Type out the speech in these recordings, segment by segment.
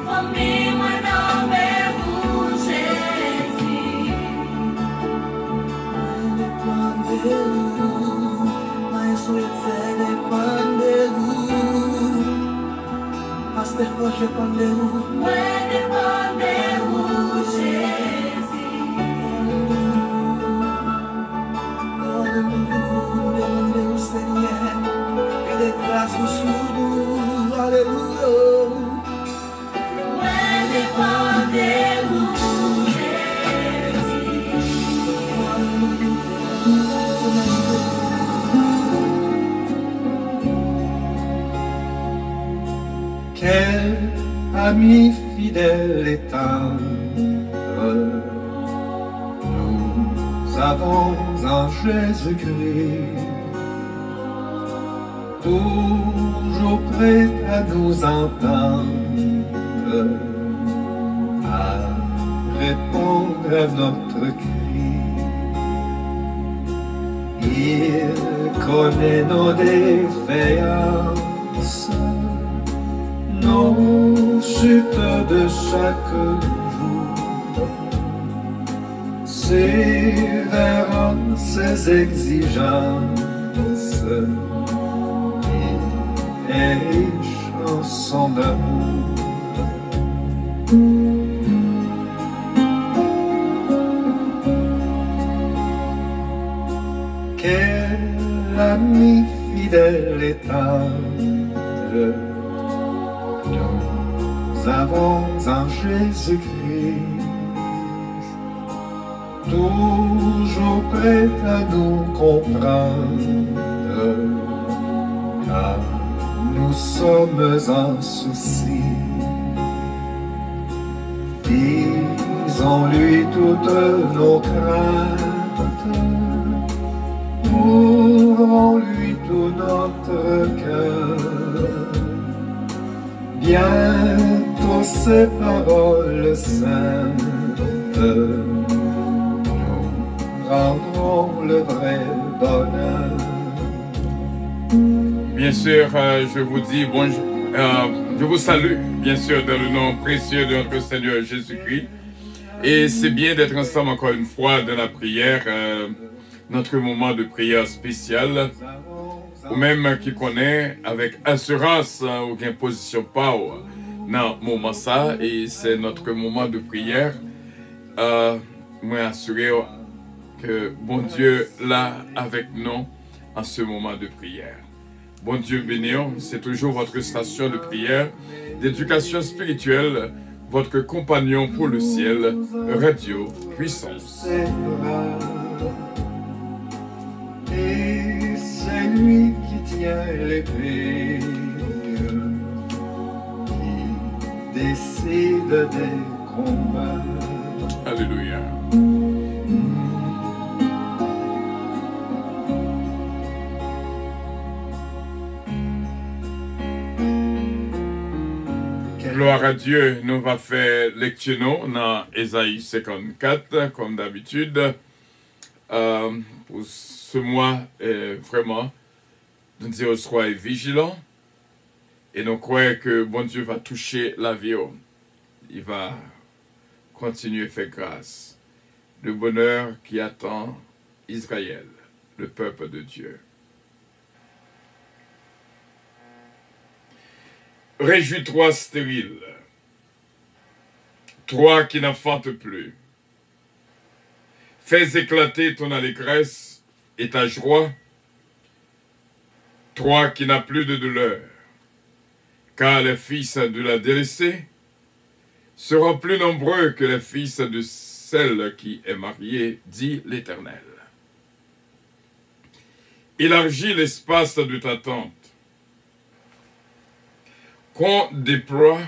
Famille, mon nom est Jésus. l'ami fidèle et tendre, nous avons en Jésus-Christ, toujours prêt à nous entendre, à répondre à notre cri. Il connaît nos défaillances, nos chutes de chaque jour, sévèrent ses exigences et chansons d'amour. Quel ami fidèle et tendre nous avons en Jésus-Christ, toujours prêt à nous comprendre, car nous sommes en souci. Disons-lui toutes nos craintes, ouvrons-lui tout notre cœur. Bientôt ces paroles saintes nous rendront le vrai bonheur. Bien sûr, je vous dis bonjour, je vous salue, bien sûr, dans le nom précieux de notre Seigneur Jésus-Christ. Et c'est bien d'être ensemble encore une fois dans la prière, notre moment de prière spécial, ou même qui connaît avec assurance aucune position power dans le moment ça, et c'est notre moment de prière. Moi assuré que bon Dieu là avec nous en ce moment de prière. Bon Dieu béni, c'est toujours votre station de prière, d'éducation spirituelle, votre compagnon pour le ciel, Radio Puissance. Et c'est lui qui tient l'épée, qui décide des combats. Alléluia. Gloire à Dieu, nous va faire lecture dans Ésaïe 54, comme d'habitude. Pour ce mois, vraiment, nous disons soyez vigilants et nous croyons que bon Dieu va toucher la vie. Il va continuer à faire grâce. Le bonheur qui attend Israël, le peuple de Dieu. Réjouis-toi stérile, toi qui n'enfantes plus. Fais éclater ton allégresse et ta joie, toi qui n'as plus de douleur, car les fils de la délaissée seront plus nombreux que les fils de celle qui est mariée, dit l'Éternel. Élargis l'espace de ta tente, qu'on déploie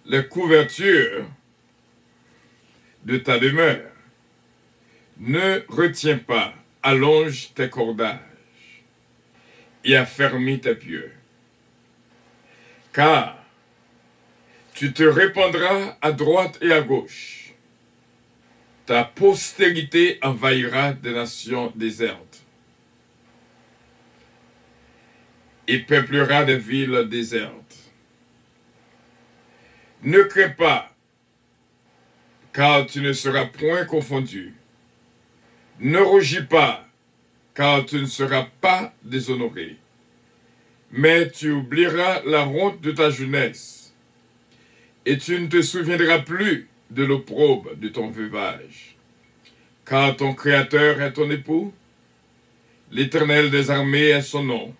les couvertures de ta demeure. Ne retiens pas, allonge tes cordages et affermis tes pieux. Car tu te répandras à droite et à gauche. Ta postérité envahira des nations désertes et peuplera des villes désertes. Ne crains pas, car tu ne seras point confondu. Ne rougis pas, car tu ne seras pas déshonoré. Mais tu oublieras la honte de ta jeunesse, et tu ne te souviendras plus de l'opprobre de ton veuvage. Car ton Créateur est ton époux, l'Éternel des armées est son nom,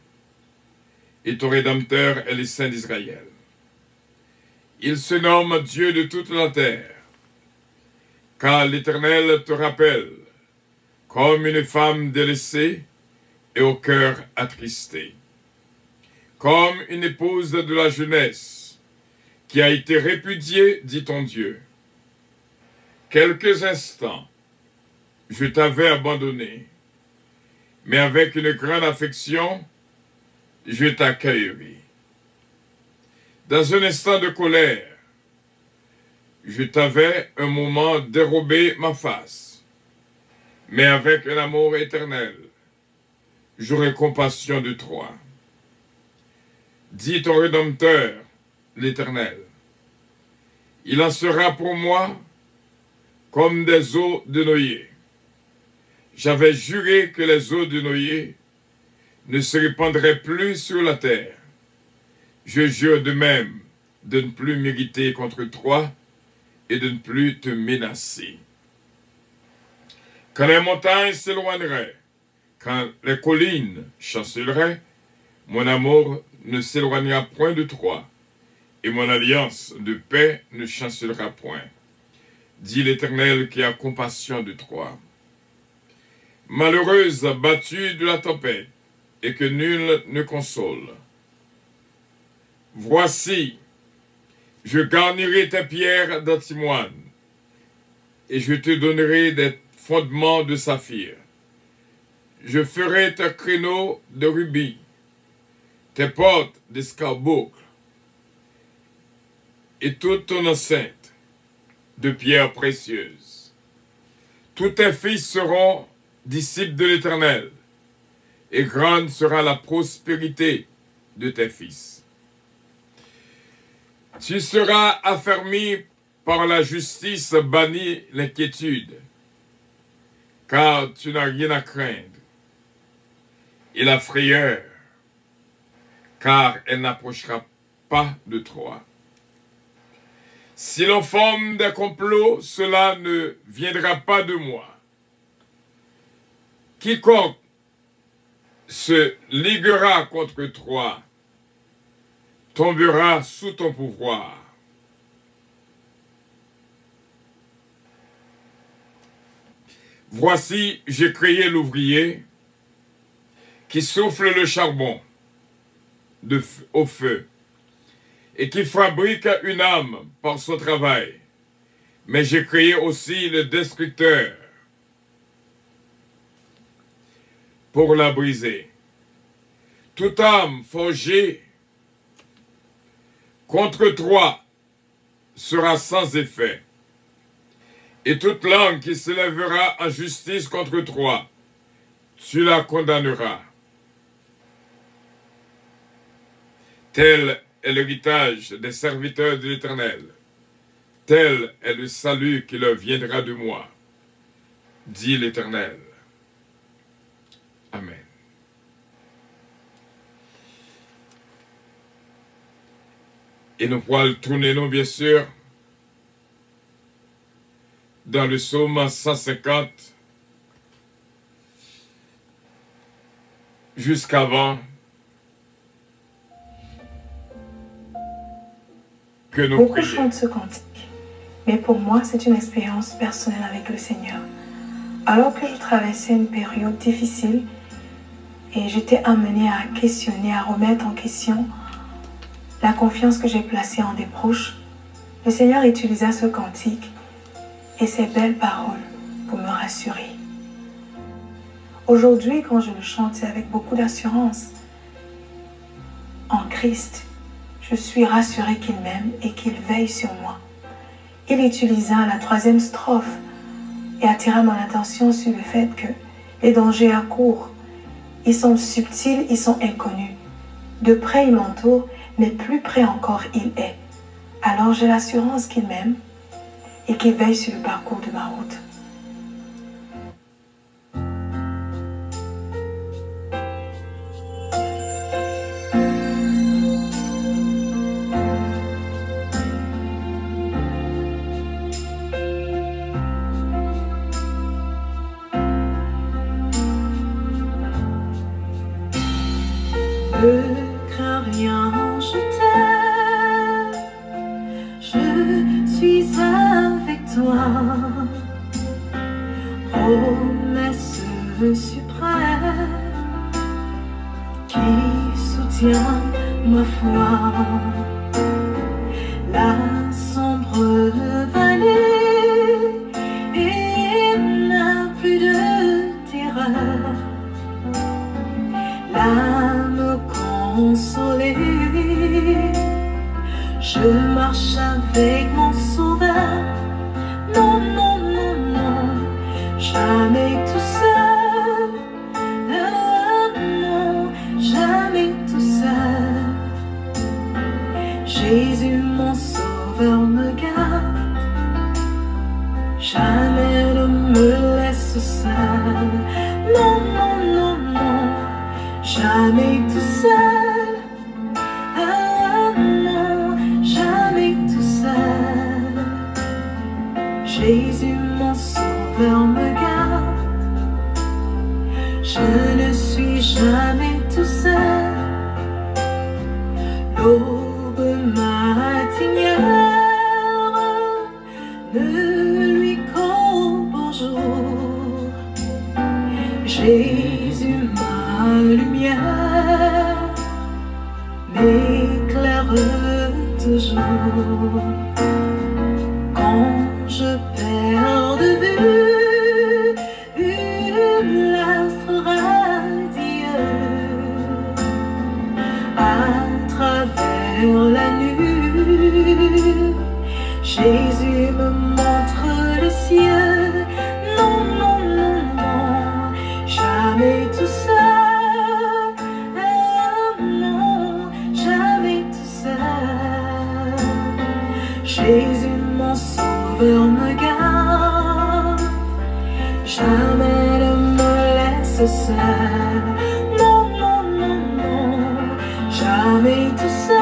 et ton Rédempteur est le Saint d'Israël. Il se nomme Dieu de toute la terre, car l'Éternel te rappelle, comme une femme délaissée et au cœur attristé, comme une épouse de la jeunesse qui a été répudié, dit ton Dieu. Quelques instants, je t'avais abandonné, mais avec une grande affection, je t'accueillerai. Dans un instant de colère, je t'avais un moment dérobé ma face, mais avec un amour éternel, j'aurai compassion de toi. Dit ton Rédempteur, l'Éternel. Il en sera pour moi comme des eaux de Noé. J'avais juré que les eaux de Noé ne se répandraient plus sur la terre. Je jure de même de ne plus m'irriter contre toi et de ne plus te menacer. Quand les montagnes s'éloigneraient, quand les collines chanceleraient, mon amour ne s'éloignera point de toi, et mon alliance de paix ne chancelera point. Dit l'Éternel qui a compassion de toi. Malheureuse battue de la tempête, et que nul ne console. Voici, je garnirai tes pierres d'antimoine, et je te donnerai des fondements de saphir. Je ferai tes créneaux de rubis, tes portes d'escarboucle, et toute ton enceinte de pierres précieuses. Tous tes fils seront disciples de l'Éternel, et grande sera la prospérité de tes fils. Tu seras affermi par la justice, banni l'inquiétude, car tu n'as rien à craindre, et la frayeur, car elle n'approchera pas de toi. Si l'on forme des complots, cela ne viendra pas de moi. Quiconque se liguera contre toi tombera sous ton pouvoir. Voici, j'ai créé l'ouvrier qui souffle le charbon au feu et qui fabrique une âme par son travail. Mais j'ai créé aussi le destructeur pour la briser. Toute âme forgée contre toi sera sans effet, et toute langue qui s'élèvera en justice contre toi, tu la condamneras. Tel est l'héritage des serviteurs de l'Éternel, tel est le salut qui leur viendra de moi, dit l'Éternel. Amen. Et nous pourrons tourner, nous, bien sûr, dans le psaume 150, jusqu'avant que nous Beaucoup prions. chantent ce cantique, mais pour moi, c'est une expérience personnelle avec le Seigneur. Alors que je traversais une période difficile et j'étais amenée à questionner, à remettre en question la confiance que j'ai placée en des proches, le Seigneur utilisa ce cantique et ces belles paroles pour me rassurer. Aujourd'hui, quand je le chante, c'est avec beaucoup d'assurance. En Christ, je suis rassurée qu'il m'aime et qu'il veille sur moi. Il utilisa la 3e strophe et attira mon attention sur le fait que les dangers accourent. Ils sont subtils, ils sont inconnus. De près, il m'entoure, mais plus près encore, il est. Alors j'ai l'assurance qu'il m'aime et qu'il veille sur le parcours de ma route. Ne crains rien, je t'aime, je suis avec toi. Promesse suprême qui soutient ma foi. la sombre vallée et n'a plus de terreur. L'âme consolée, je marche avec mon sauveur. Non, non, non, non, jamais tout seul. Non, jamais tout seul. Jésus, mon sauveur, me garde. Jamais ne me laisse seul. Non, non, non, non, jamais tout seul. Non, jamais tout seul. Jésus, mon sauveur, me garde. Je ne suis jamais tout seul. L'aube matinière ne lui qu'au bonjour. Jésus, ma lumière, m'éclaire toujours. Quand je perds de vue l'astre radieux, à travers la nuit, Jésus me montre le ciel. Non, non, non, non, jamais tout seul. Non, jamais tout seul. Jésus, mon sauveur, me garde. Jamais ne me laisse seul. Non, non, non, non, jamais tout seul.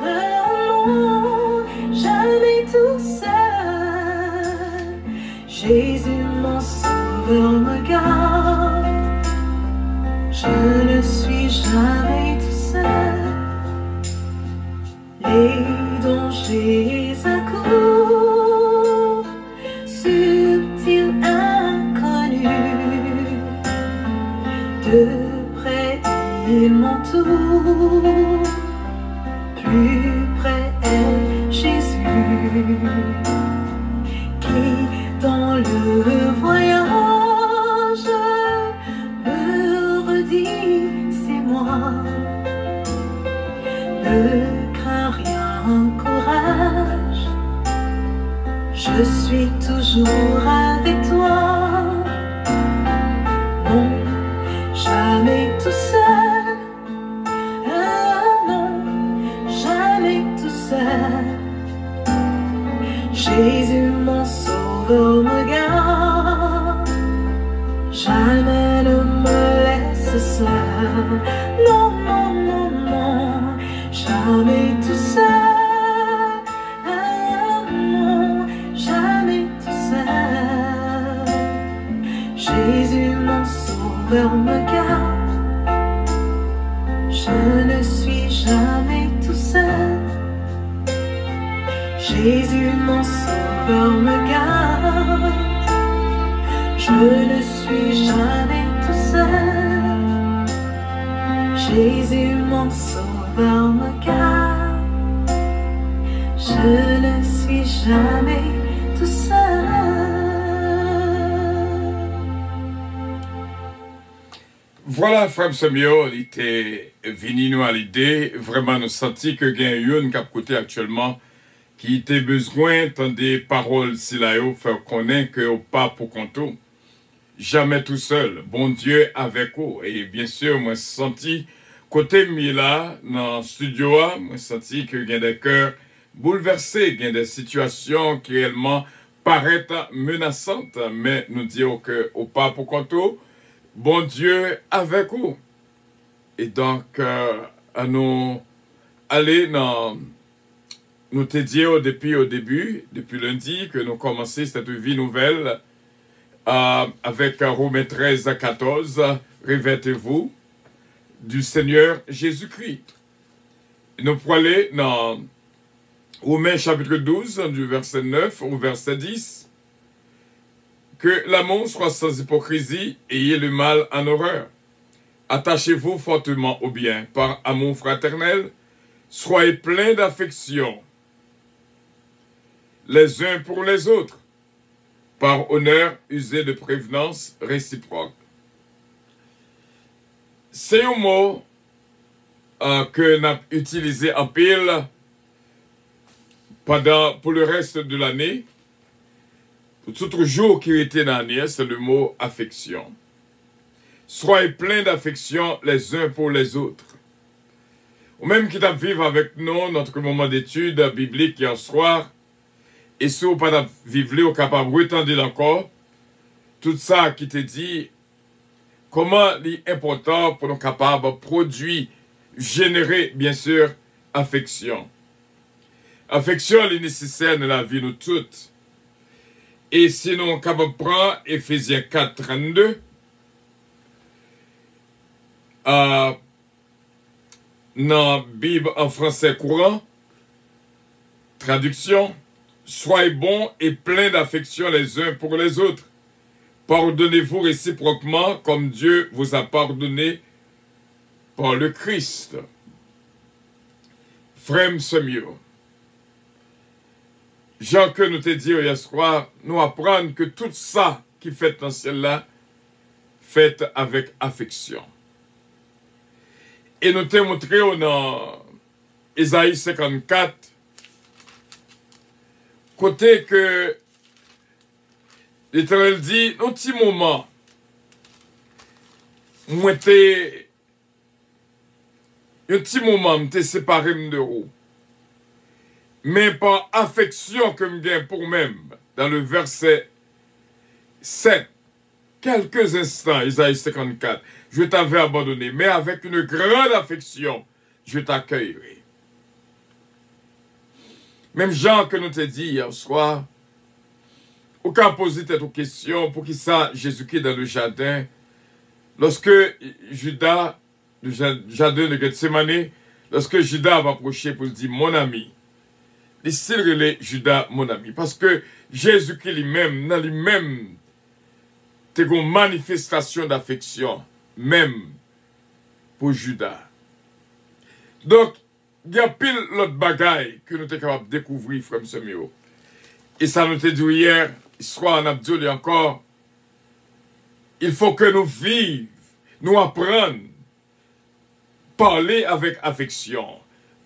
Non, jamais tout seul. Jésus, mon sauveur, me garde. Je ne suis jamais tout seul. Les dangers accourent, subtils, inconnus. De près ils m'entourent, plus près est Jésus, qui dans le voyage me redit c'est moi. Ne crains rien, courage, je suis toujours avec toi. Non, jamais tout seul. Non, jamais tout seul. Jésus, mon sauveur, me garde. Jamais ne me laisse seul. Non, non, non, non, jamais tout seul. Non, jamais tout seul. Jésus, mon sauveur, me garde. Je ne suis jamais tout seul. Jésus, mon sauveur, me garde. Je ne suis jamais tout seul. Jésus, mon sauveur, me garde. Je ne suis jamais tout seul. Voilà, frère Samuel, il était venu nous à l'idée, vraiment nous sentir que il y a une cap côté actuellement qui était besoin de des paroles si là faire connaître que au pas pour compter. Jamais tout seul, bon Dieu avec vous. Et bien sûr, moi senti côté Mila dans le studio, moi senti que il y a des cœurs bouleversés, il y a des situations qui réellement paraissent menaçantes, mais nous disons que au pas pour compter, bon Dieu avec vous. Et donc, à nous aller dans... Nous te disons depuis au début, depuis lundi, que nous commençons cette vie nouvelle avec Romains 13 à 14. Revêtez-vous du Seigneur Jésus-Christ. Nous pourrons aller dans Romains chapitre 12, du verset 9 au verset 10. Que l'amour soit sans hypocrisie, ayez le mal en horreur. Attachez-vous fortement au bien par amour fraternel. Soyez pleins d'affection les uns pour les autres, par honneur usé de prévenance réciproque. C'est un mot que nous avons utilisé en pile pour le reste de l'année. Pour tout jour qui était dans l'année, c'est le mot affection. Soyez pleins d'affection les uns pour les autres. Ou même qui t'a vivre avec nous notre moment d'étude biblique hier soir, et si vous pas vivre, vous capable de retendre encore tout ça qui te dit comment il est important pour nous capables de produire, générer, bien sûr, affection. Affection est nécessaire dans la vie de nous toutes. Et si nous sommes capables de prendre Éphésiens 4, 32, dans la Bible en français courant, traduction, soyez bons et pleins d'affection les uns pour les autres. Pardonnez-vous réciproquement comme Dieu vous a pardonné par le Christ. Frère Semio, Jean que nous te dit hier soir, nous apprendre que tout ça qui fait dans ciel-là, fait avec affection. Et nous te montré dans Isaïe 54, côté que l'Éternel dit, un petit moment, moi t'ai séparé de vous. Mais par affection que me gagne pour même, dans le verset 7, quelques instants, Isaïe 54, je t'avais abandonné, mais avec une grande affection, je t'accueillerai. Même Jean que nous te dit hier soir, aucun posé cette question pour qui ça Jésus-Christ dans le jardin, lorsque Judas, le jardin de Gethsemane, lorsque Judas va approcher pour dire mon ami, il s'il Judas mon ami, parce que Jésus-Christ lui-même, dans lui-même, c'est une manifestation d'affection, même pour Judas. Donc, il y a pile l'autre bagaille que nous sommes capables de découvrir, frère Semio. Et ça nous a dit hier, soir en Abdul et encore, il faut que nous vivions, nous apprenions, parler avec affection,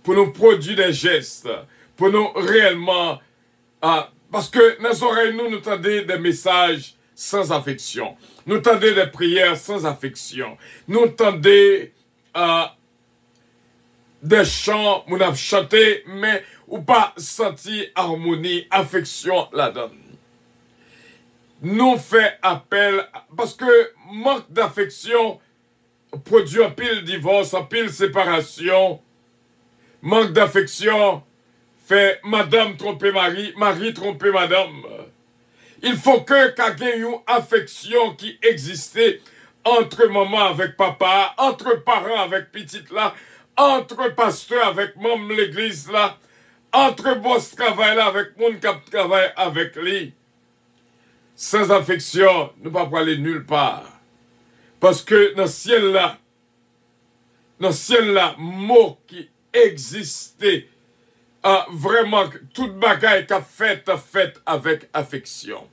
pour nous produire des gestes, pour nous réellement, parce que dans nos oreilles, nous entendons des messages sans affection, nous entendons des prières sans affection, nous entendons des chants, nous avons chanté, mais ou pas senti harmonie, affection là-dedans. Nous fait appel, parce que manque d'affection produit un pile divorce, un pile séparation. Manque d'affection fait madame tromper Marie, Marie tromper madame. Il faut que qu'il y ait une affection qui existait entre maman avec papa, entre parents avec petite là, entre pasteur avec membre l'église là, entre boss travail là avec monde qui travaille avec lui. Sans affection, nous ne pouvons pas aller nulle part. Parce que dans le ciel là, mot qui existait, vraiment, toute bagaille qu'a fait avec affection.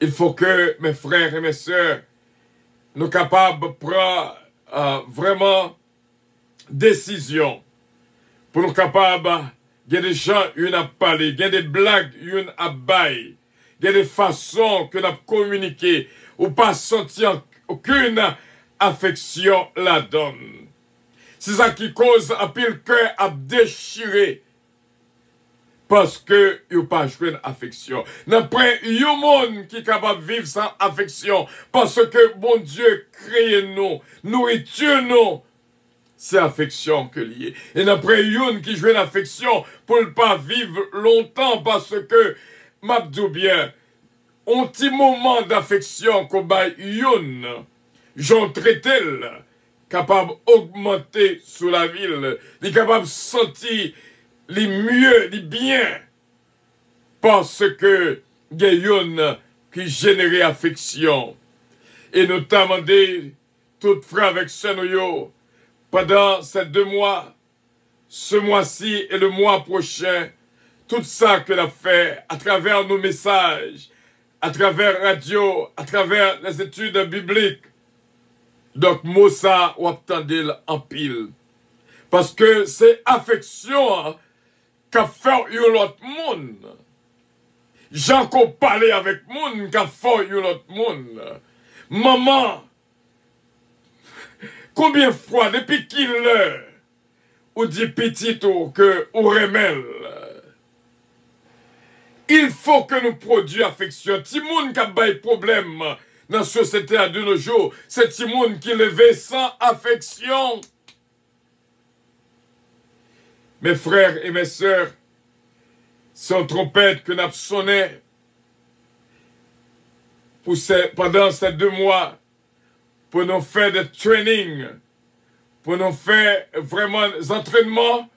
Il faut que mes frères et mes sœurs, nous soyons capables de prendre vraiment décision. Pour nous capables, il y a des gens, une à parler, il y a des blagues, une à bailler. Il y a des façons que nous avons communiqué ou pas sentir aucune affection là-dedans. C'est ça qui cause un pile cœur à déchirer. Parce que il n'y a pas de affection. N'après, il y a un monde qui est capable de vivre sans affection. Parce que bon Dieu crée nous, nourriture nous. C'est affection que lié. Et n'après, il y a une qui joue une affection pour ne pas vivre longtemps parce que m'abdou bien, un petit moment d'affection qu'on baille une, j'en traite-t-elle, capable d'augmenter sous la ville, il est capable de sentir les mieux, les bien, parce que il y a une qui génère affection. Et notamment des tout frères avec Senoyo, pendant ces 2 mois, ce mois-ci et le mois prochain, tout ça que l'on fait à travers nos messages, à travers radio, à travers les études bibliques. Donc, mot ça, ou attendez en pile. Parce que c'est affection qu'a fait l'autre monde. Jean qu'on parlait avec monde qu'a fait l'autre monde. Maman, combien de fois, depuis qu'il l'heure, ou dit petit que ou remel. Il faut que nous produisions affection. Timoun qui a des problèmes dans la société de nos jours, c'est Timoun qui levait sans affection. Mes frères et mes sœurs, c'est une trompette que nous avons sonné pendant ces 2 mois pour nous faire des trainings, pour nous faire vraiment des entraînements,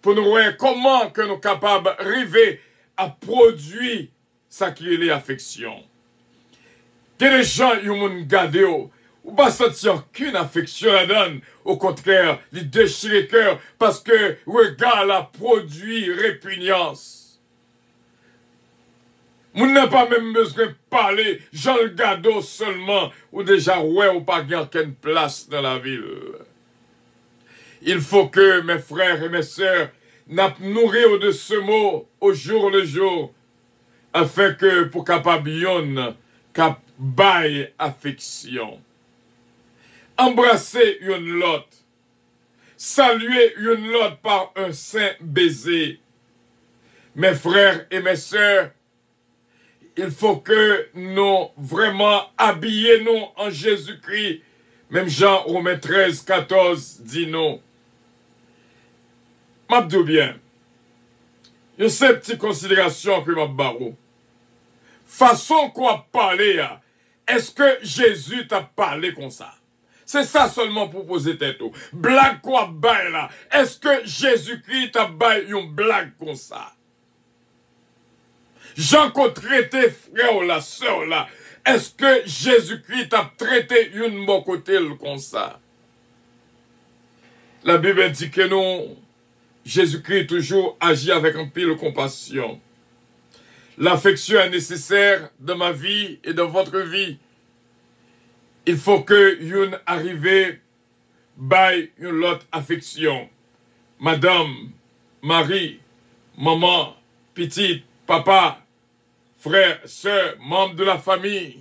pour nous voir comment que nous sommes capables d'arriver à produire ça qui est l'affection. Que les gens ils m'ont gardé, ou pas sentir aucune affection là-dedans. Au contraire, ils déchirent le cœur parce que le regard a produit répugnance. Vous n'avez pas même besoin de parler, Jean le gado seulement, ou déjà ouais ou pas aucune place dans la ville. Il faut que mes frères et mes sœurs n'a nourri de ce mot au jour le jour, afin que pour capable yon cap bail affection. Embrasser une l'autre, saluer une l'autre par un saint baiser. Mes frères et mes sœurs, il faut que nous vraiment habillons en Jésus-Christ. Même Jean Romains 13, 14 dit non. M'abdou bien. Il y a ces petites considérations que m'abbarou. Façon qu'on parler, est-ce que Jésus t'a parlé comme ça? C'est ça seulement pour poser tête. Blague quoi bail là? Est-ce que Jésus-Christ t'a bail une blague comme ça? Jean qu'on traité frère ou la sœur là, est-ce que Jésus-Christ t'a traité une bon côté comme ça? La Bible dit que non. Jésus-Christ toujours agit avec un pile de compassion. L'affection est nécessaire dans ma vie et dans votre vie. Il faut que une arrive by une autre affection. Madame, Marie, maman, petite, papa, frère, soeur, membre de la famille.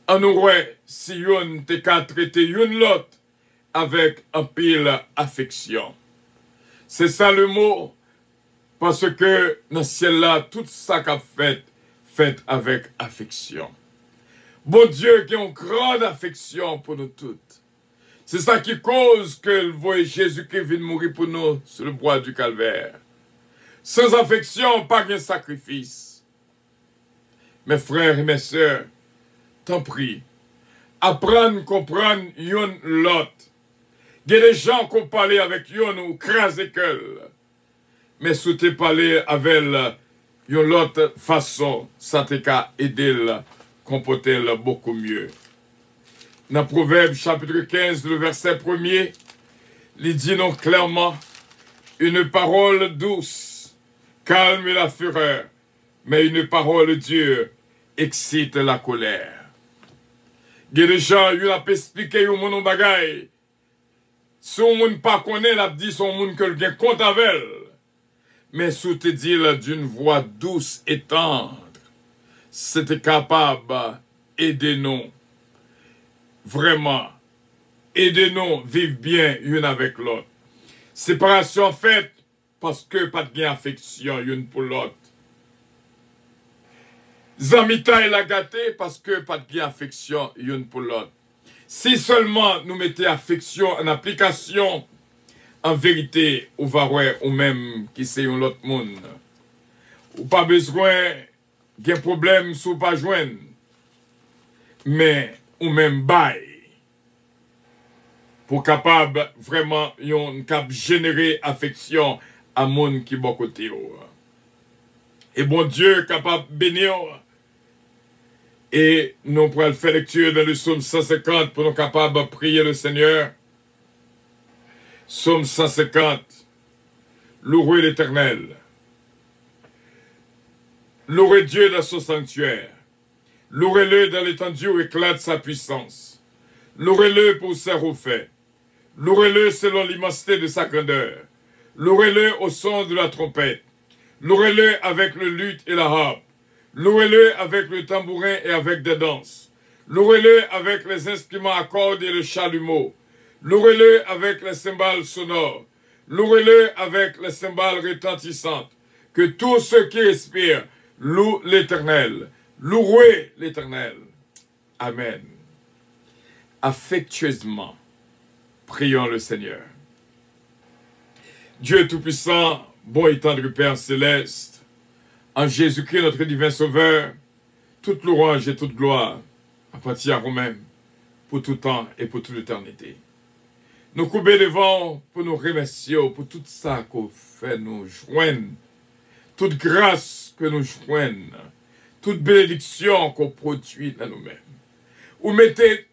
En nous, si une te qu'à traiter une l'autre avec un pile affection. C'est ça le mot, parce que dans ce ciel-là, tout ça qu'a fait avec affection. Bon Dieu qui a une grande affection pour nous toutes. C'est ça qui cause que le voie Jésus-Christ vient mourir pour nous sur le bois du calvaire. Sans affection, pas de sacrifice. Mes frères et mes sœurs, t'en prie, apprendre, comprendre yon l'autre. Il y a des gens qui ont parlé avec yon ou crasé qu'elle. Mais si tu parlé avec yon l'autre façon, ça te qu'à aider comporter beaucoup mieux. Dans Proverbe chapitre 15, le verset 1er, il dit non clairement, une parole douce calme la fureur, mais une parole dure excite la colère. Il y a des gens qui ont expliqué mon bagay. Si on ne pas connaît, il a dit son monde que le compte avec elle. Mais si tu dis d'une voix douce et tendre, c'était capable d'aider nous. Vraiment. Aidez-nous vivre bien l'une avec l'autre. Séparation faite parce que pas de affection l'une pour l'autre. Zamita et la gâté parce que pas de affection l'une pour l'autre. Si seulement nous mettons affection en application, en vérité, on va voir ou même qui c'est un autre monde. Ou pas besoin d'un problème si ou pas joindre. Mais ou même bail. Pour capable vraiment yon cap générer affection à monde qui bon côté. Et bon Dieu capable bénir. Et nous pourrons faire lecture dans le psaume 150 pour nous capables de prier le Seigneur. Psaume 150. Louez l'Éternel. Louez Dieu dans son sanctuaire. Louez-le dans l'étendue où éclate sa puissance. Louez-le pour ses refaits. Louez-le selon l'immensité de sa grandeur. Louez-le au son de la trompette. Louez-le avec le luth et la harpe. Louez-le avec le tambourin et avec des danses. Louez-le avec les instruments à cordes et le chalumeau. Louez-le avec les cymbales sonores. Louez-le avec les cymbales retentissantes. Que tous ceux qui respirent louent l'Éternel. Louez l'Éternel. Amen. Affectueusement, prions le Seigneur. Dieu Tout-Puissant, bon et tendre Père Céleste, en Jésus-Christ, notre divin Sauveur, toute louange et toute gloire appartient à vous-même, pour tout temps et pour toute l'éternité. Nous couper devant pour nous remercier pour tout ça qu'on fait nous joindre, toute grâce que nous joignent, toute bénédiction qu'on produit dans nous-mêmes. Ou mettez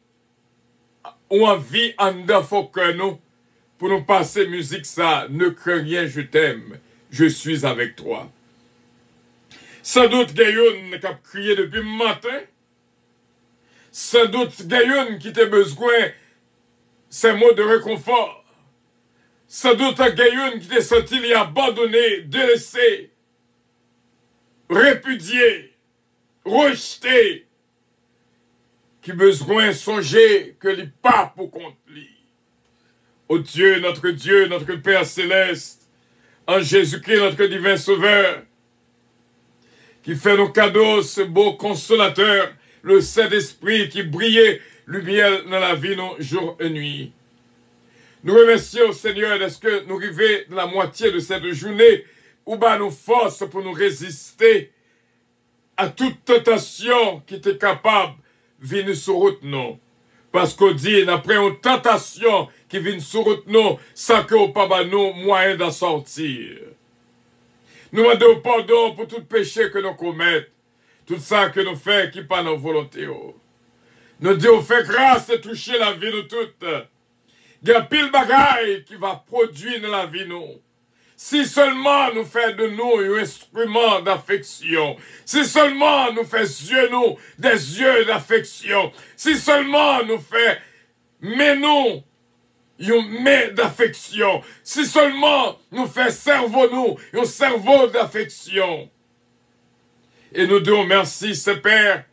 ou envie en dedans que nous, pour nous passer musique ça, ne crains rien, je t'aime, je suis avec toi. Sans doute, Gayoun qui a crié depuis le matin. Sans doute, Gayoun qui t'a besoin ces mots de réconfort. Sans doute, Gayoun qui t'a senti l'y abandonné, délaissé, répudié, rejeté, qui besoin songer que les pas pour compte lui. Ô Dieu, notre Père Céleste, en Jésus-Christ, notre divin Sauveur, qui fait nos cadeaux, ce beau consolateur, le Saint-Esprit qui brillait lumière dans la vie, nos jours et nuits. Nous remercions, Seigneur, de ce que nous arrivons dans la moitié de cette journée, où bas nous force pour nous résister à toute tentation qui était capable de venir sur route, non. Parce qu'on dit, après une tentation qui vient sur route, non, sans que nous pas nous moyen d'en sortir. Nous demandons pardon pour tout péché que nous commettons, tout ça que nous faisons qui n'est pas notre volonté. Nous disons, fait grâce de toucher la vie de toutes. Il y a pile bagaille qui va produire dans la vie nous. Si seulement nous faisons de nous un instrument d'affection, si seulement nous faisons des yeux d'affection, si seulement nous faisons mais nous une main d'affection, si seulement nous faisons un cerveau d'affection. Et nous disons merci, c'est Père,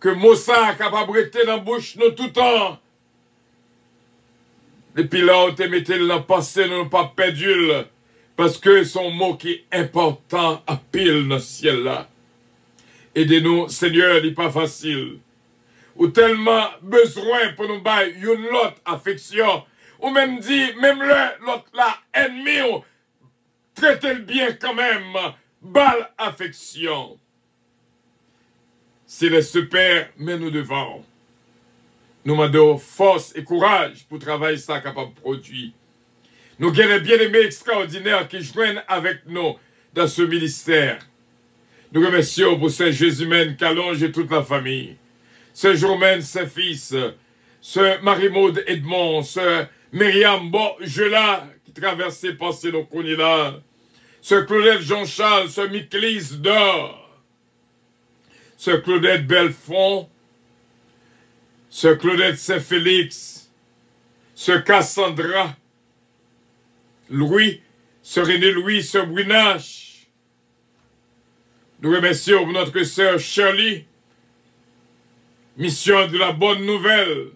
que Moussa est capable de rester dans la bouche nous tout le temps. Et puis là, on te mettait dans la pensée, nous ne pas perdu, parce que son mot qui est important à pile dans le ciel là. Aidez-nous, Seigneur, il n'est pas facile. Ou tellement besoin pour nous bailler une autre affection. Ou même dit, même l'autre là, ennemi, traitez-le bien quand même. Balle affection. C'est le super, mais nous devons. Nous demandons force et courage pour travailler ça capable de produire. Nous avons bien aimés extraordinaires qui joignent avec nous dans ce ministère. Nous remercions pour Saint Jésus-Mène, Calonge et toute la famille. Saint Germain, ses fils, ce Marie-Maude Edmond, ce Myriam Borgela qui traversait passer nos connus là, ce Claudette Jean-Charles, ce Miclise d'Or, ce Claudette Belfond, ce Claudette Saint-Félix, ce Cassandra, Louis, ce René Louis, ce Brinache. Nous remercions pour notre sœur Shirley, Mission de la Bonne Nouvelle,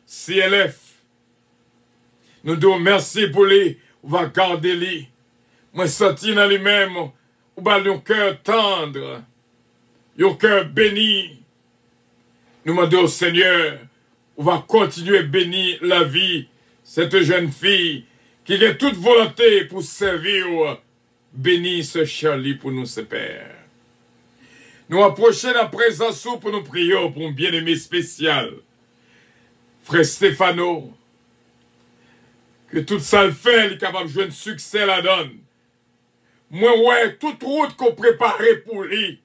CLF. Nous disons merci pour les, on va garder les. Moi, senti dans lui-même, on va un cœur tendre, un cœur béni. Nous demandons au Seigneur, on va continuer à bénir la vie, cette jeune fille qui a toute volonté pour servir. Bénis ce Charlie pour nous, ce Père. Nous approchons la présence pour nous prier pour un bien-aimé spécial. Frère Stéphano, que tout ça le fait, il est capable de jouer un succès la donne. Moi, ouais, toute route qu'on préparait pour lui,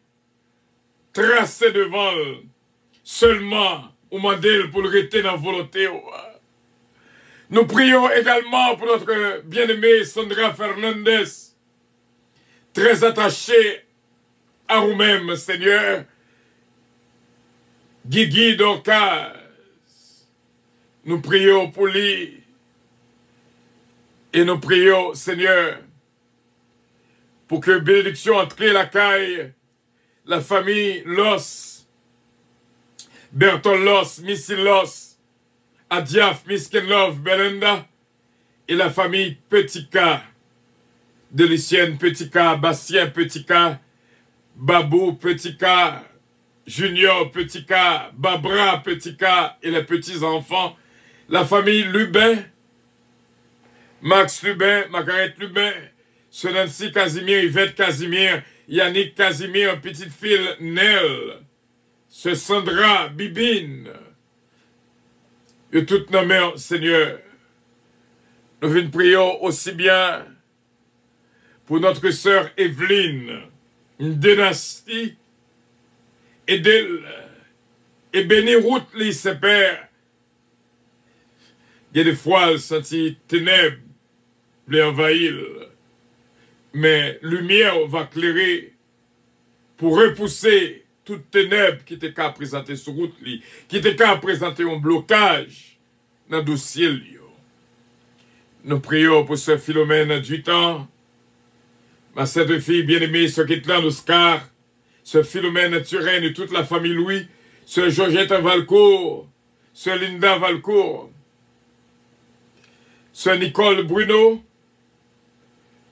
tracée devant seulement, on m'a dit pour le rester dans la volonté. Nous prions également pour notre bien-aimée Sandra Fernandez, très attachée à vous-même, Seigneur. Guigui Dorcas, nous prions pour lui. Et nous prions, Seigneur, pour que bénédiction entre la caille, la famille Los, Berton Los, Missy Los, Adiaf, Miskin Love, Belinda, et la famille Petit K, Delicienne Petit K, Bastien Petit K, Babou Petit K, Junior Petit K, Babra Petit K, et les petits-enfants, la famille Lubin, Max Lubin, Margaret Lubin, Nancy Casimir, Yvette Casimir, Yannick Casimir, petite fille Nel, ce Sandra Bibine, et toutes nos mères, Seigneur, nous venons prier aussi bien pour notre sœur Evelyne, une dynastie, et d'elle, et béni route les ses pères. Il y a des fois, elle sentit ténèbres, les envahir, mais lumière va clairer pour repousser toute ténèbres qui était qu'à présenter sur route, qui était qu'à présenter un blocage dans le dossier. Nous prions pour ce Philomène du temps, ma cette fille bien-aimée, ce Kitlan Oscar, ce Philomène Turenne et toute la famille Louis, ce Georgette Valcourt, ce Linda Valcourt, ce Nicole Bruno,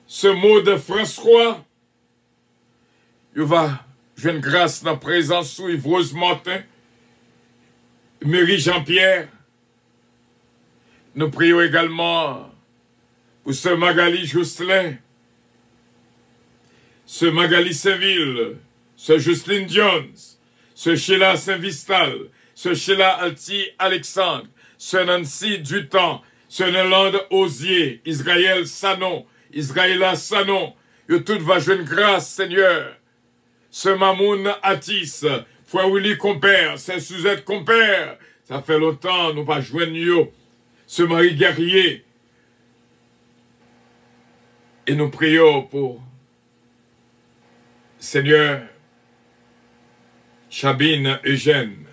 ce Maud François, il va jouer une grâce dans la présence sous Yves-Rose Martin, Mary Jean-Pierre. Nous prions également pour ce Magali Jousselin, ce Magali Saint-Ville, ce Jocelyne Jones, ce Sheila Saint-Vistal, ce Sheila Alti Alexandre, ce Nancy Dutemps, ce Nolande Osier, Israël Sanon, Israëla Sanon, que tout va jouer une grâce, Seigneur. Ce Mamoun Atis, Frère Willy Compère, ce Suzette Compère, ça fait longtemps, nous pas joindre ce Marie Guerrier. Et nous prions pour Seigneur Chabine Eugène,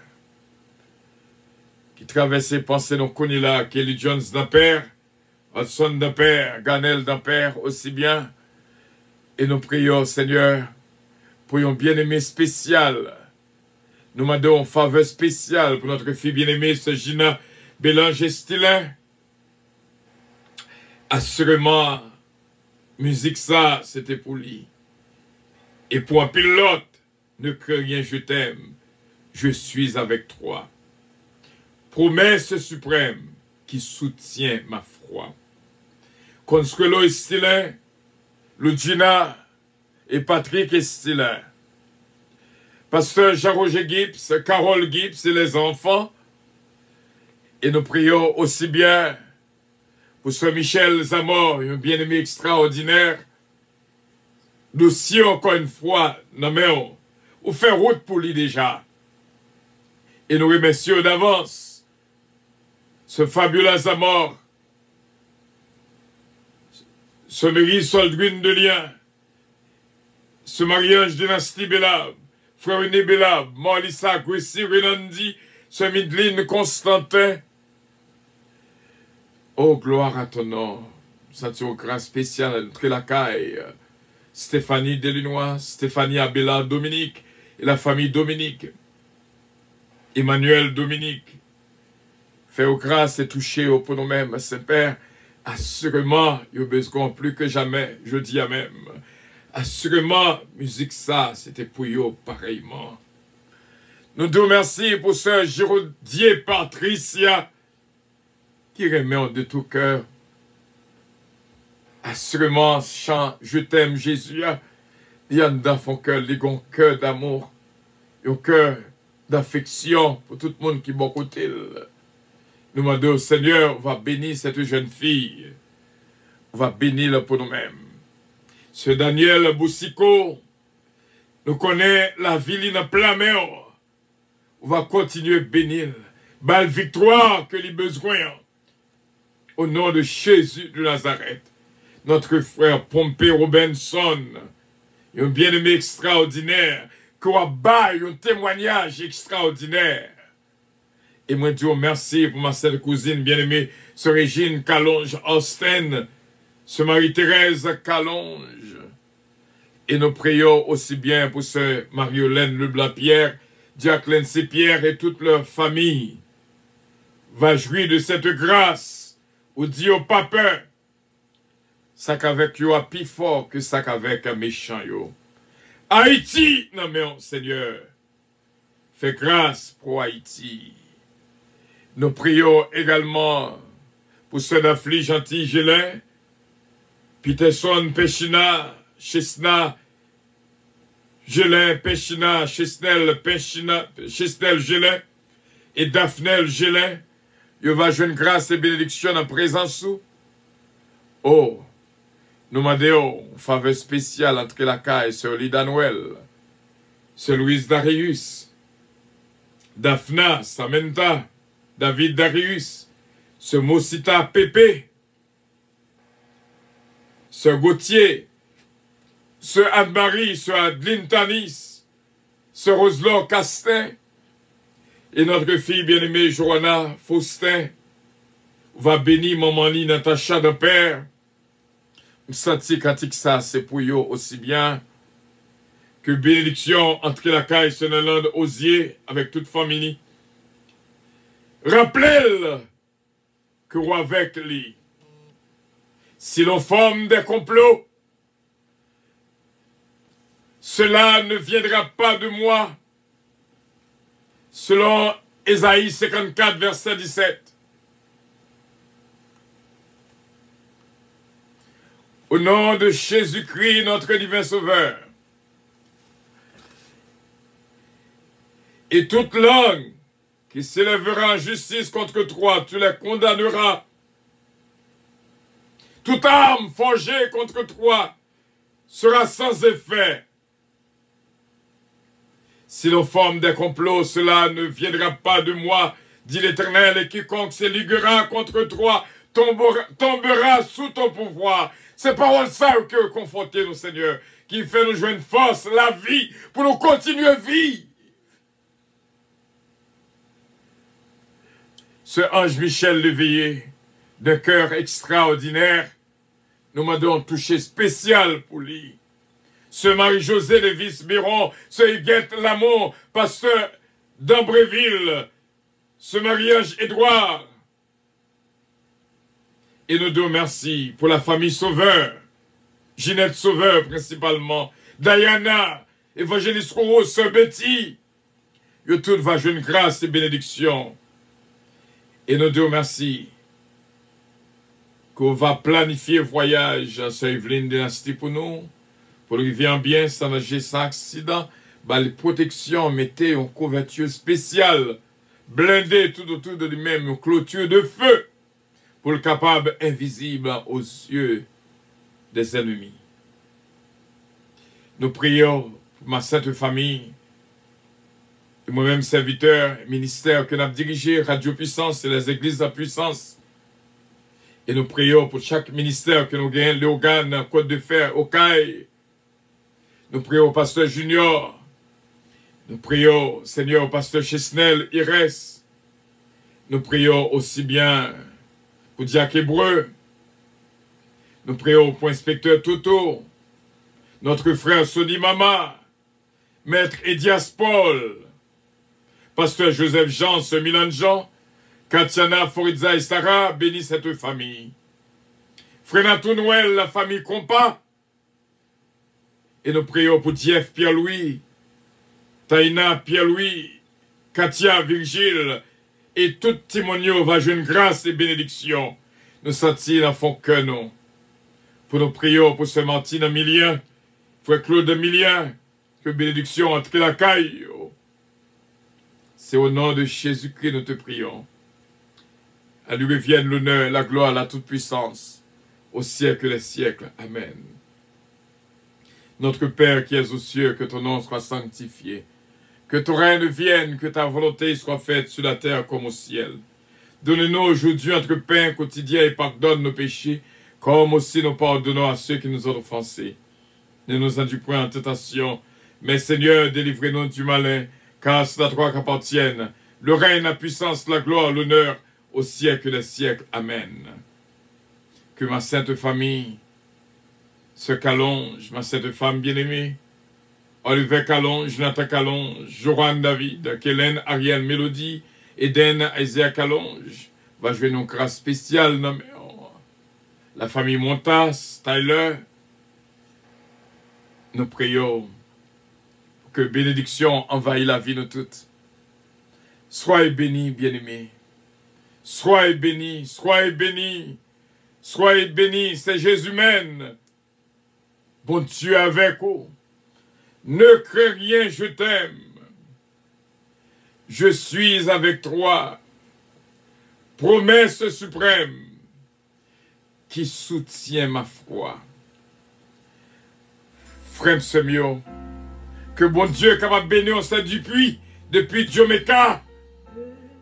qui traversait penser nos connus là, Kelly Jones d'Ampère, Hudson d'Ampère, Ganel d'Ampère aussi bien. Et nous prions, Seigneur, pour un bien-aimé spécial. Nous demandons une faveur spéciale pour notre fille bien-aimée, ce Gina Bélanger-Stilin. Assurément, musique ça, c'était pour lui. Et pour un pilote, ne crains rien, je t'aime, je suis avec toi. Promesse suprême qui soutient ma foi. Consuelo Estilin, Ludgina et Patrick Estilin. Pasteur Jean-Roger Gibbs, Carole Gibbs et les enfants. Et nous prions aussi bien pour ce Michel Zamor, un bien-aimé extraordinaire. Nous si encore une fois, non ou faire route pour lui déjà. Et nous remercions d'avance ce fabuleux Zamor, ce Mary Soldwin de Lien, ce mariage dynastie Bellab, Frère René Bellab, Morlissa Grissi Renandi, ce Midline Constantin. Oh, gloire à ton nom. C'est une grâce spéciale à notre lacaille. Stéphanie Delinois, Stéphanie Abella Dominique et la famille Dominique. Emmanuel Dominique. Fais aux grâces et toucher au pour nous-mêmes, Saint-Père. Assurément, il y a besoin plus que jamais, je dis à même. Assurément, musique ça, c'était pour eux pareillement. Nous te remercions pour ce Giraudier Patricia qui remet de tout cœur. Assurément, chant, je t'aime Jésus. Il y a dans son cœur, il y a un cœur d'amour, un cœur d'affection pour tout le monde qui est bon côté. Nous demandons au Seigneur, va bénir cette jeune fille. Va bénir pour nous-mêmes. Ce Daniel Boussico, nous connaît la ville en plein mer. On va continuer à bénir. Belle victoire que les besoins. au nom de Jésus de Nazareth. Notre frère Pompey Robinson, un bien-aimé extraordinaire, qui a baillé un témoignage extraordinaire. Et moi, Dieu merci pour ma sœur cousine bien-aimée, sœur Régine Calonge Austin, sœur Marie-Thérèse Calonge. Et nous prions aussi bien pour sœur Marie-Hélène Leblanc-Pierre, Jacqueline C-Pierre et toute leur famille. Va jouir de cette grâce, ou dit au pape, ça qu'avec yo a plus fort que ça qu'avec un méchant yo. Haïti, non mais Seigneur, fais grâce pour Haïti. Nous prions également pour ceux d'affli gentil Gélin, Peterson, Pechina, Chesna, Gélin, Pechina, Chesnel, Pechina, Chesnel, Gélin, et Daphnel, Gélin. Il va jouer une grâce et bénédiction en présence sous. Oh, nous demandons une faveur spéciale entre la caille, Sœur Lida Noël, Sœur Louise Darius, Daphna, Samantha, David Darius, Sœur Mosita Pépé, Sœur Gauthier, Sœur Anne-Marie, Sœur Adeline Tanis, Sœur Roselot Castin, et notre fille bien-aimée Johanna Faustin va bénir maman Li Natacha de père. Je sens que ça c'est pour eux aussi bien que bénédiction entre la caille Sénélande Osier avec toute famille. Rappelez que avec lui, si l'on forme des complots, cela ne viendra pas de moi. Selon Ésaïe 54, verset 17. Au nom de Jésus-Christ, notre divin Sauveur, et toute langue qui s'élèvera en justice contre toi, tu les condamneras. Toute arme forgée contre toi sera sans effet. Si l'on forme des complots, cela ne viendra pas de moi, dit l'Éternel, et quiconque se liguera contre toi tombera sous ton pouvoir. C'est parole ça que conforter nos Seigneur, qui fait nous joindre force, la vie, pour nous continuer à vivre. Ce ange Michel Léveillé, d'un cœur extraordinaire, nous demandons un toucher spécial pour lui. Ce Marie-Josée Lévis-Biron, ce Huguette Lamont, pasteur d'Ambréville, ce mariage Édouard. Et nous disons merci pour la famille Sauveur, Ginette Sauveur principalement, Diana, Évangéliste Rose, Sœur Betty. Que tout va jouer une grâce et bénédiction. Et nous disons merci qu'on va planifier voyage à Sœur Evelyne Dynastie pour nous. Pour lui vient bien, sans nager, sans accident, bah, les protections, mettez une couverture spéciale, blindée tout autour de lui-même, une clôture de feu, pour le capable invisible aux yeux des ennemis. Nous prions pour ma sainte famille, et moi-même serviteur, ministère que nous avons dirigé, Radio Puissance et les églises de puissance. Et nous prions pour chaque ministère que nous gagnons, l'organe, Côte de Fer, Okaï. Nous prions au pasteur Junior. Nous prions, Seigneur, au pasteur Chesnel, Irès. Nous prions aussi bien pour Diacre Hébreu. Nous prions pour inspecteur Toto. Notre frère Sonny Mama. Maître Edias Paul. Pasteur Joseph Jean, ce Milan Jean. Katiana, Foridza et Sarah, bénis cette famille. Frénatou Noël, la famille Compas. Et nous prions pour Jeff Pierre-Louis, Taïna Pierre-Louis, Katia Virgile, et tout Timonio va jouer une grâce et bénédiction. Nous sentir dans fond que nous. Pour nous prions pour ce Martine Emilien, frère Claude Emilien, que bénédiction entre la caille. C'est au nom de Jésus-Christ nous te prions. À lui revienne l'honneur, la gloire, la toute-puissance, au siècle des siècles. Amen. Notre Père qui es aux cieux, que ton nom soit sanctifié. Que ton règne vienne, que ta volonté soit faite sur la terre comme au ciel. Donne-nous aujourd'hui notre pain quotidien et pardonne nos péchés, comme aussi nous pardonnons à ceux qui nous ont offensés. Ne nous induis point en tentation, mais Seigneur, délivrez-nous du malin, car c'est à toi qu'appartiennent le règne, la puissance, la gloire, l'honneur, au siècle des siècles. Amen. Que ma sainte famille se qu'allonge, ma sainte femme bien-aimée, Olivier Calonge, Jonathan Calonge, Joran David, Kellen, Ariel Mélodie, Eden, Isaiah Calonge, va jouer une grâce spéciale dans la famille Montas, Tyler. Nous prions pour que bénédiction envahisse la vie de toutes. Soyez bénis, bien-aimés. Soyez bénis, soyez bénis. Soyez bénis, c'est Jésus même. Bon Dieu avec vous. Ne crains rien, je t'aime. Je suis avec toi. Promesse suprême qui soutient ma foi. Frère Semio, que bon Dieu est capable de bénir au depuis Jamaica.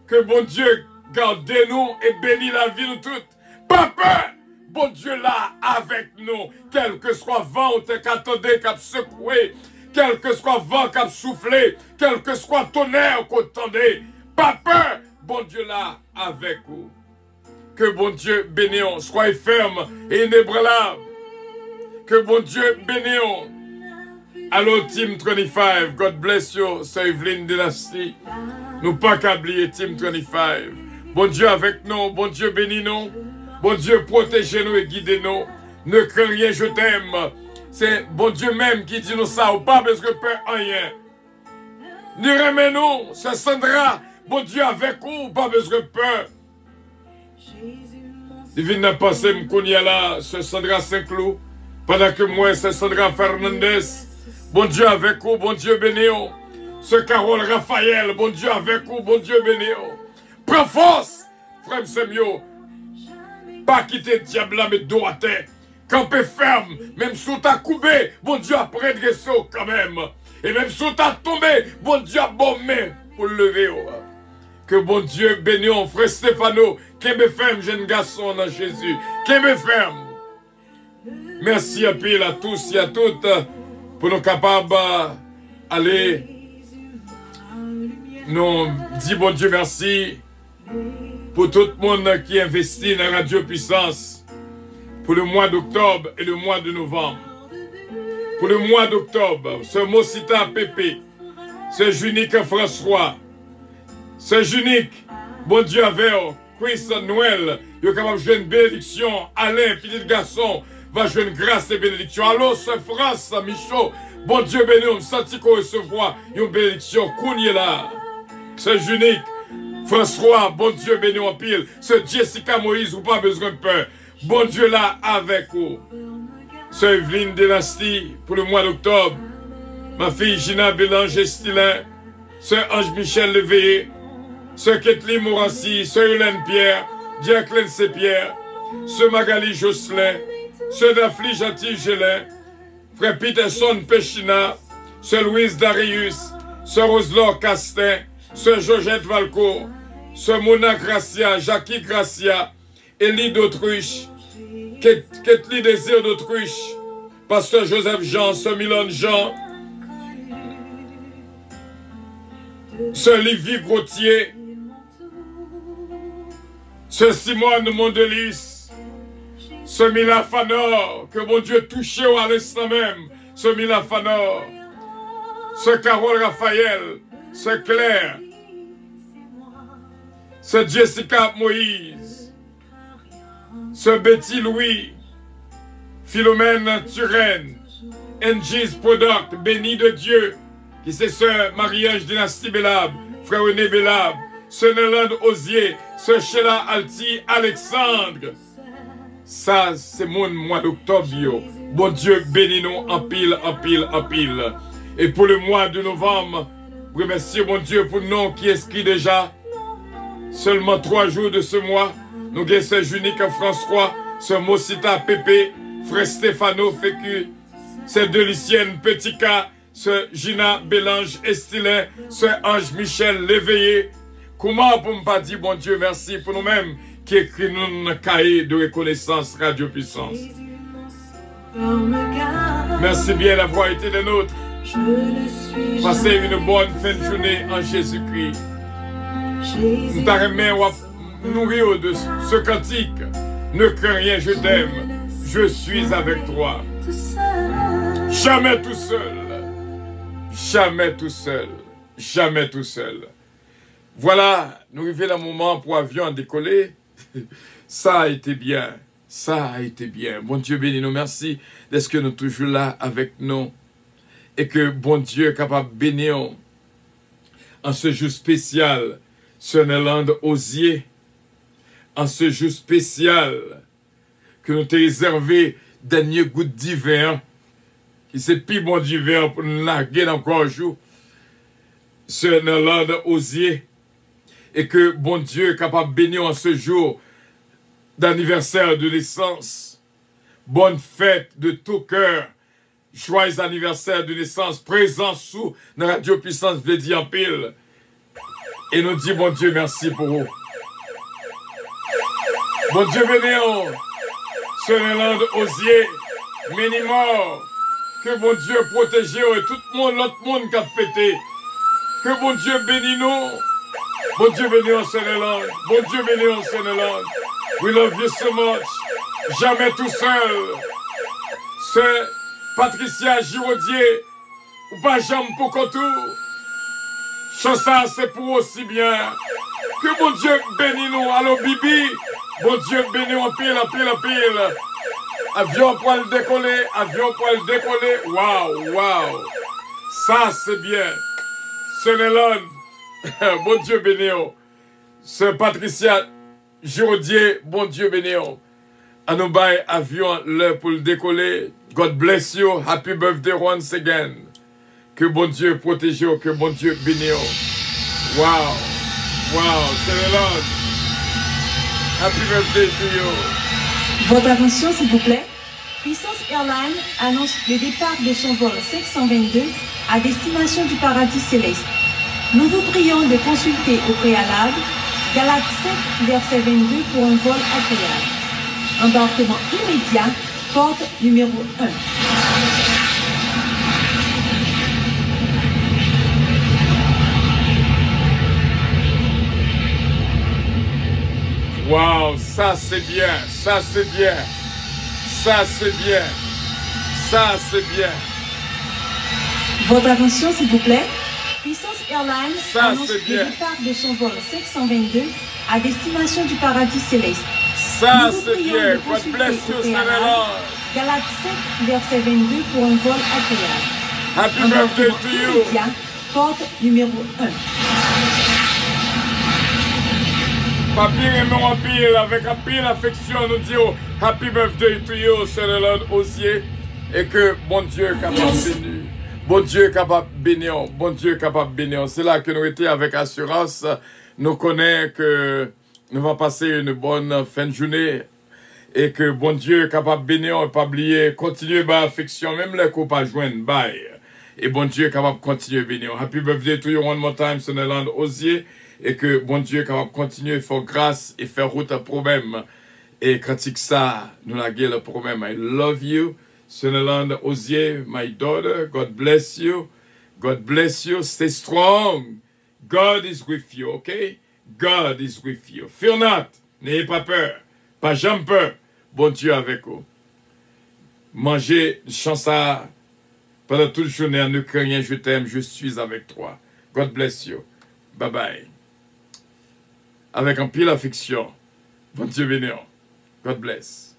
Que bon Dieu garde nous et bénit la vie de toutes. Papa, bon Dieu là avec nous, quel que soit vent qu'attendez, qu'à secouer, quel que soit vent qu'à souffler, quel que soit tonnerre qu'on tendait, papa, bon Dieu là avec vous. Que bon Dieu bénisse, soyez ferme et inébranlable. Que bon Dieu bénisse. Allô, Team 25, God bless you, Sir Evelyn Dynasty. Nous pas qu'oublier Team 25. Bon Dieu avec nous, bon Dieu bénis nous. Bon Dieu protégez-nous et guidez-nous. Ne crains rien, je t'aime. C'est bon Dieu même qui dit nous ça, ou pas besoin de peur rien. Ni remets-nous, ce Sandra, bon Dieu avec vous, pas besoin de peur. Divine n'a passé m'kounia là, ce Sandra Saint-Cloud, pendant que moi, c'est Sandra Fernandez. Bon Dieu avec vous, bon Dieu béni. Ce Carole Raphaël, bon Dieu avec vous, bon Dieu béni. Prends force, frère Semio. Pas quitter le diable là, mais dos à terre. Camper ferme, même sous ta coubée, bon Dieu a redressé quand même. Et même sous ta tombée, bon Dieu a bon main pour le lever. Que bon Dieu bénisse, frère Stéphano, qui me ferme, jeune garçon dans Jésus. Qui me ferme. Merci à pile à tous et à toutes pour nous capables d'aller. Nous disons bon Dieu merci pour tout le monde qui investit dans Radio Puissance pour le mois d'octobre et le mois de novembre. Pour le mois d'octobre, ce Mosita Pépé, ce Junique François, ce Junique, bon Dieu avec Chris Noël, il est capable de jouer une bénédiction. Alain, petit garçon, va jouer une grâce et bénédiction. Allô, ce France Michaud, bon Dieu béni, on senti qu'on recevoir une bénédiction. Kounye là, ce Junique François, bon Dieu béni en pile. Ce Jessica Moïse, ou pas besoin de peur. Bon Dieu là avec vous. Ce Evelyne Dynasty pour le mois d'octobre. Ma fille Gina Bélanger Stilin. Ce Ange Michel Léveillé. Ce Kathleen Morancy. Ce Hélène Pierre. Jacqueline Sepierre. Ce Magali Jocelyn. Ce Dafli Gentil Gélin. Frère Peterson Pechina. Ce Louise Darius. Ce Roselor Castin. Ce Georgette Valcourt. Ce Mona Gracia. Jackie Gracia. Élie d'Autruche, Ketli Désir d'Autruche, Pasteur Joseph Jean, ce Milan Jean, ce Livy Gauthier, ce Simone Mondelis, ce Mila Fanor, que mon Dieu touche à l'instant même, ce Mila Fanor, ce Carole Raphaël, ce Claire, ce Jessica Moïse, ce Betty Louis, Philomène Turenne, NG's Product, béni de Dieu, qui c'est ce Marie-Ange Dynastie Bélab, frère René Bélab, ce Néland Osier, ce Sheila Alti Alexandre. Ça, c'est mon mois d'octobre. Bon Dieu, bénis-nous en pile, en pile, en pile. Et pour le mois de novembre, remercie mon Dieu pour nous qui inscrit déjà seulement 3 jours de ce mois. Nous avons ce Junique François, ce Mosita Pépé, frère Stéphano Fécu, ce Delicienne Petika, ce Gina Bélange Estilin, ce Ange Michel Léveillé, Comment pour ne pas dire, bon Dieu, merci pour nous-mêmes qui écrit nous un cahier de reconnaissance Radio Puissance. Merci bien d'avoir été des nôtres. Passez une bonne fin de journée en Jésus-Christ. Nous t'arrêtons nourrir de ce cantique. Ne crains rien, je t'aime. Je suis avec toi. Jamais tout seul. Jamais tout seul. Jamais tout seul. Voilà, nous arrivons dans le moment pour l'avion décoller. Ça a été bien. Ça a été bien. Bon Dieu bénis nous. Merci d'être que nous toujours là avec nous. Et que bon Dieu est capable de bénir en ce jour spécial sur Nélande Osier. En ce jour spécial que nous t'ai réservé dernier goutte d'hiver. Qui c'est plus bon d'hiver pour nous larguer encore un jour sur Nélande Osier. Et que bon Dieu est capable de bénir en ce jour d'anniversaire de naissance. Bonne fête de tout cœur. Joyeux anniversaire de naissance. Présent sous la Radio Puissance de dire en pile. Et nous dit bon Dieu merci pour vous. Bon Dieu bénir. Sur Nélande Osier. Ménimor. Que bon Dieu protège et tout le monde, l'autre monde qui a fêté. Que bon Dieu bénisse nous. Bon Dieu bénis en Sénéland. Bon Dieu bénis en Sénéland. We love you so much. Jamais tout seul. C'est Patricia Giraudier. Ou pas jamais pour tout. Ça c'est pour aussi bien. Que bon Dieu bénisse nous. Allô Bibi. Bon Dieu bénis en pile, en pile, en pile. Avion pour le décoller. Avion pour le décoller. Waouh, waouh. Ça c'est bien. Sénéland. Bon Dieu bénisse. C'est Patricia Giraudier. Bon Dieu bénisse. À nous bailler avion l'heure pour le décoller. God bless you. Happy birthday once again. Que bon Dieu protège. Que bon Dieu bénisse. Wow. Wow. Sénéland. Happy birthday to you. Votre attention s'il vous plaît. Puissance Airlines annonce le départ de son vol 522 à destination du paradis céleste. Nous vous prions de consulter au préalable Galates 5, verset 22 pour un vol agréable. Embarquement immédiat, porte numéro 1. Wow, ça c'est bien, ça c'est bien, ça c'est bien, ça c'est bien. Votre attention s'il vous plaît. Puissance Airlines Ça, annonce le bien. départ de son vol 522 à destination du paradis céleste. Ça Nous vous c'est prions bien. de God consulter bless au you, préalable Sénéland. Galates 5, verset 22 pour un vol agréable. Happy birthday Embarquement to you. immédiat, porte numéro 1. Papi Raymond en pile, avec un pile affection, nous disons Happy birthday to you, Sénéland Osier. Et que bon Dieu est capable de bénir. Bon Dieu est capable de bénir. Bon Dieu est capable de bénir. C'est là que nous étions avec assurance. Nous connaissons que nous allons passer une bonne fin de journée. Et que bon Dieu est capable de bénir. Et pas oublier, continuer par affection, même les coups pas joindre. Bye. Et bon Dieu est capable de continuer à bénir. Happy birthday to you one more time, Sénéland Osier. Et que bon Dieu est capable de continuer à faire grâce et faire route à problème. Et critique ça, nous la gueule le problème. I love you. Sénéland Osier, my daughter, God bless you. God bless you. Stay strong. God is with you, okay? God is with you. Fear not. N'ayez pas peur. Pas jamais peur. Bon Dieu avec vous. Mangez, chance à pendant toute journée, ne crains rien, je t'aime, je suis avec toi. God bless you. Bye bye. Avec un pile affection. Bon Dieu bénir. God bless.